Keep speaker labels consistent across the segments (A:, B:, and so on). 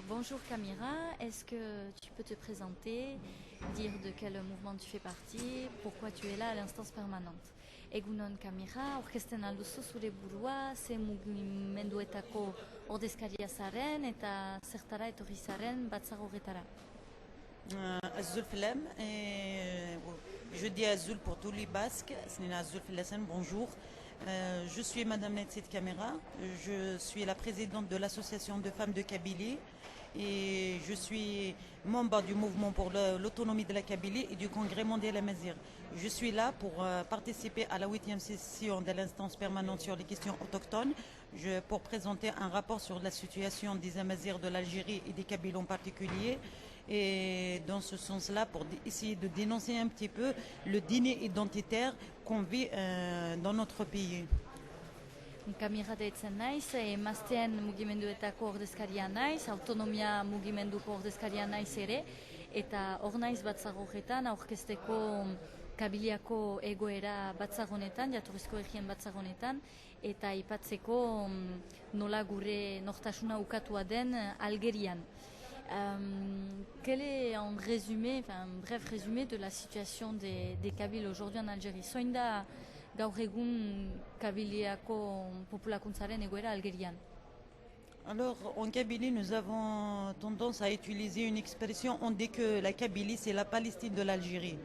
A: bonjour Camira, est-ce que tu peux te présenter, dire de quel mouvement tu fais partie, pourquoi tu es là à l'instance permanente? Egunon Camira, orkesten alduzu zure burua, ze mugimenduetako ordezkaria zaren eta zertara etorri zaren batzar horretara?
B: Azul Filem, et je dis Azul pour tous les Basques, c'est Azul Filesen, bonjour. Je suis Madame Netsit Camera, je suis la présidente de l'association de femmes de Kabylie et je suis membre du mouvement pour l'autonomie de la Kabylie et du congrès mondial Amazigh. Je suis là pour participer à la 8e session de l'instance permanente sur les questions autochtones pour présenter un rapport sur la situation des Amazighs de l'Algérie et des Kabyles en particulier. Et dans ce sens-là, pour essayer de dénoncer un petit peu le dîner identitaire qu'on vit dans notre pays.
A: Camira deitzen naiz, emazteen mugimenduetako ordezkaria naiz, autonomia mugimenduko ordezkaria naiz ere, eta hor naiz batzar horretan aurkezteko Kabiliako egoera batzar honetan, jatorrizko egien batzar honetan, eta aipatzeko nola gure nortasuna ukatua den Algerian. Quel est un bref résumé de la situation des Kabyles aujourd'hui en Algérie? Zoin da gaur egun Kabiliako populakuntzaren egoera Algérian?
B: Alors, en Kabylie, nous avons tendance à utiliser une expression, on dit que la Kabylie, c'est la Palestine de l'Algérie.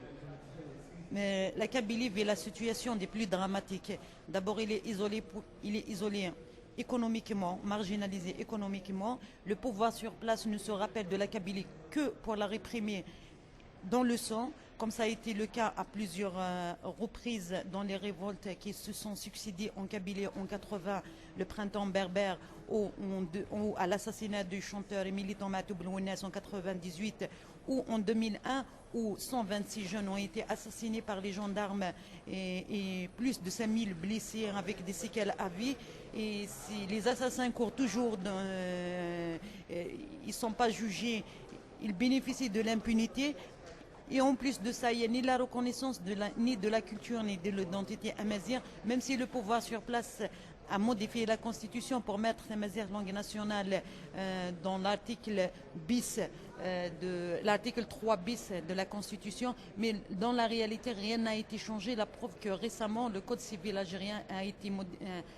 B: Mais la Kabylie vit la situation des plus dramatiques. D'abord, il est isolé économiquement, marginalisé économiquement. Le pouvoir sur place ne se rappelle de la Kabylie que pour la réprimer dans le sang, comme ça a été le cas à plusieurs reprises dans les révoltes qui se sont succédées en Kabylie en 80, le printemps berbère, ou à l'assassinat du chanteur et militant Matoub Lounes en 98, ou en 2001, où 126 jeunes ont été assassinés par les gendarmes et plus de 5000 blessés avec des séquelles à vie. Et si les assassins courent toujours, ils ne sont pas jugés, ils bénéficient de l'impunité. Et en plus de ça, il n'y a ni la reconnaissance ni de la culture ni de l'identité amazigh, même si le pouvoir sur place a modifié la constitution pour mettre l'amazigh langue nationale dans l'article bis l'article 3 bis de la constitution, mais dans la réalité rien n'a été changé. La preuve que récemment le code civil algérien a été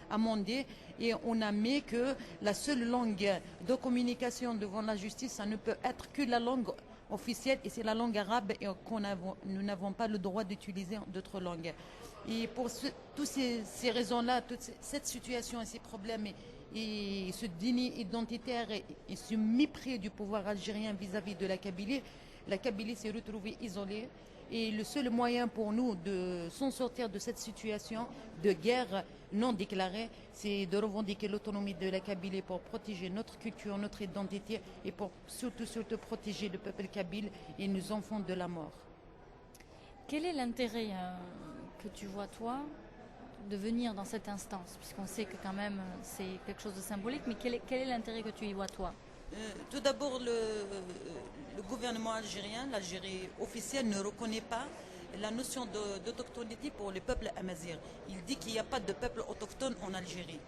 B: amendé et on a mis que la seule langue de communication devant la justice, ça ne peut être que la langue officielle, et c'est la langue arabe, et nous n'avons pas le droit d'utiliser d'autres langues. Et pour toutes ces raisons-là, toute cette situation et ces problèmes et ce déni identitaire et ce mépris du pouvoir algérien vis-à-vis de la Kabylie s'est retrouvée isolée. Et le seul moyen pour nous de s'en sortir de cette situation de guerre non déclarée, c'est de revendiquer l'autonomie de la Kabylie pour protéger notre culture, notre identité et pour surtout protéger le peuple kabyle et nos enfants de la mort.
A: Quel est l'intérêt que tu vois, toi, de venir dans cette instance? Puisqu'on sait que quand même c'est quelque chose de symbolique, mais quel est l'intérêt que tu y vois, toi?
B: Tout d'abord, le gouvernement algérien, l'Algérie officielle, ne reconnaît pas la notion d'autochtonéité pour le peuple amazigh. Il dit qu'il n'y a pas de peuple autochtone en Algérie.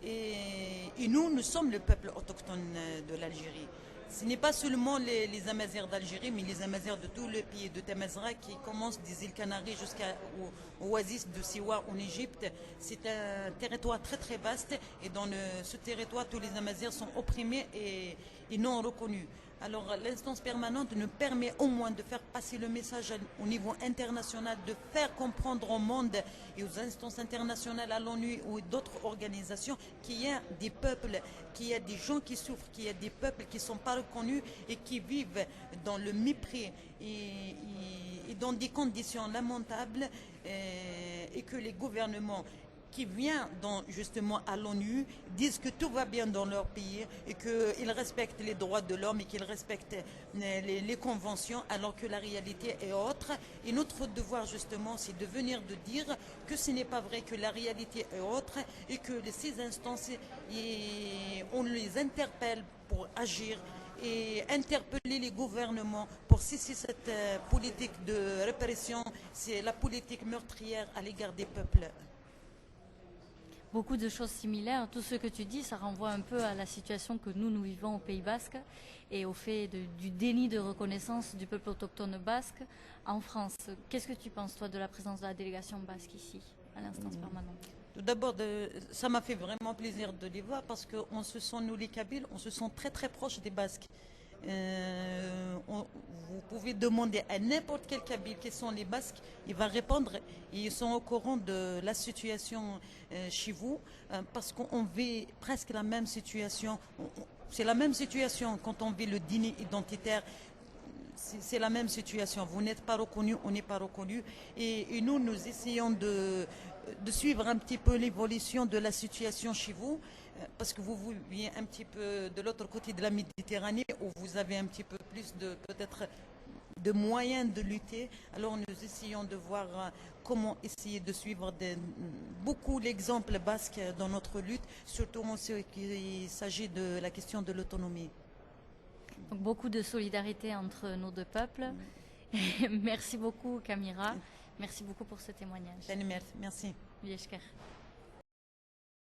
B: Et nous sommes le peuple autochtone de l'Algérie. Ce n'est pas seulement les Amazighs d'Algérie, mais les Amazighs de tout le pays de Tamazra qui commencent des îles Canaries jusqu'au oasis de Siwa en Égypte. C'est un territoire très très vaste et dans ce territoire, tous les Amazighs sont opprimés et non reconnus. Alors l'instance permanente nous permet au moins de faire passer le message au niveau international, de faire comprendre au monde et aux instances internationales, à l'ONU ou d'autres organisations qu'il y a des peuples, qu'il y a des gens qui souffrent, qu'il y a des peuples qui ne sont pas reconnus et qui vivent dans le mépris et dans des conditions lamentables et que les gouvernements qui viennent justement à l'ONU disent que tout va bien dans leur pays et qu'ils respectent les droits de l'homme et qu'ils respectent les conventions, alors que la réalité est autre. Et notre devoir justement, c'est de venir de dire que ce n'est pas vrai, que la réalité est autre et que ces instances, on les interpelle pour agir et interpeller les gouvernements pour cesser cette politique de répression, c'est la politique meurtrière à l'égard des peuples.
A: beaucoup de choses similaires. Tout ce que tu dis, ça renvoie un peu à la situation que nous vivons au Pays Basque et au fait du déni de reconnaissance du peuple autochtone basque en France. Qu'est-ce que tu penses, toi, de la présence de la délégation basque ici, à l'instance permanente?
B: Tout d'abord, ça m'a fait vraiment plaisir de les voir parce qu'on se sent, nous les Kabyles, on se sent très très proches des Basques. Vous pouvez demander à n'importe quel Kabyle quels sont les Basques, il va répondre. Ils sont au courant de la situation chez vous parce qu'on vit presque la même situation. C'est la même situation quand on vit le dîner identitaire. C'est la même situation. Vous n'êtes pas reconnu, on n'est pas reconnu. Et nous, nous essayons de suivre un petit peu l'évolution de la situation chez vous, parce que vous vivez un petit peu de l'autre côté de la Méditerranée, où vous avez un petit peu plus de peut-être de moyens de lutter. Alors nous essayons de voir comment essayer de suivre beaucoup l'exemple basque dans notre lutte, surtout en ce qui s'agit de la question de l'autonomie.
A: Donc beaucoup de solidarité entre nos deux peuples. Merci beaucoup, Kamira. Merci beaucoup pour ce témoignage.
B: Merci.
A: Viesker.